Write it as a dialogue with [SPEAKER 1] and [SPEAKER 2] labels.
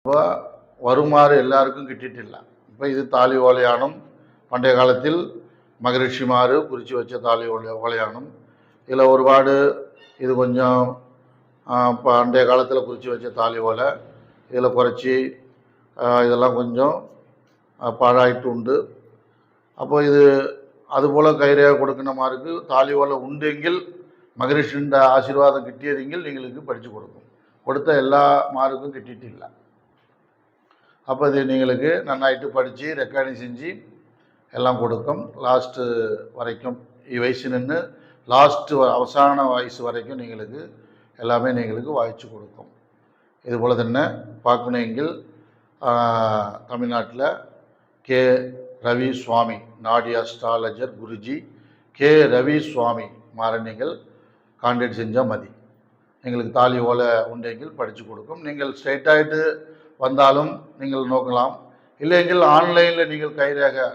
[SPEAKER 1] இப்போ வருமாறு எல்லாருக்கும் கிட்டிட்டில்ல. இப்போ இது தாலி ஓலையானம் பண்டைய காலத்தில் மகரிஷிமாரு குறித்து வச்ச தாலி ஓலையானம். இதில் ஒருபாடு இது கொஞ்சம் பண்டைய காலத்தில் குறித்து வச்ச தாலி ஓலை. இதில் குறைச்சி இதெல்லாம் கொஞ்சம் பாழாயிட்டு உண்டு. அப்போ இது அதுபோல் கைரேகை கொடுக்கிற மாருக்கு தாலி ஓலை உண்டெங்கில் மகரிஷின்ற ஆசீர்வாதம் கிட்டியதெங்கில் நீங்களுக்கு படித்து கொடுக்கும். கொடுத்த எல்லா மாருக்கும் கிட்டிட்டு இல்லை. அப்போ இது நீங்களுக்கு நன்னாயிட்டு படித்து ரெக்கார்டிங் செஞ்சு எல்லாம் கொடுக்கும். லாஸ்ட்டு வரைக்கும் வயசு நின்று லாஸ்ட்டு அவசான வயசு வரைக்கும் நீங்களுக்கு எல்லாமே நீங்களுக்கு வாய்ச்சி கொடுக்கும். இதுபோல் തന്നെ பார்க்கணுங்கில் தமிழ்நாட்டில் கே ரவி சுவாமி நாடி அஸ்ட்ராலஜர் குருஜி கே ரவி சுவாமி மாற நீங்கள் கான்டாக்ட் செஞ்சால் மதி எங்களுக்கு தாலி ஓலை உண்டெங்கில் படித்து கொடுக்கும். நீங்கள் ஸ்ட்ரைட்டாகிட்டு வந்தாலும் நீங்கள் நோக்கலாம். இல்லையெங்கில் ஆன்லைனில் நீங்கள் கைரேகை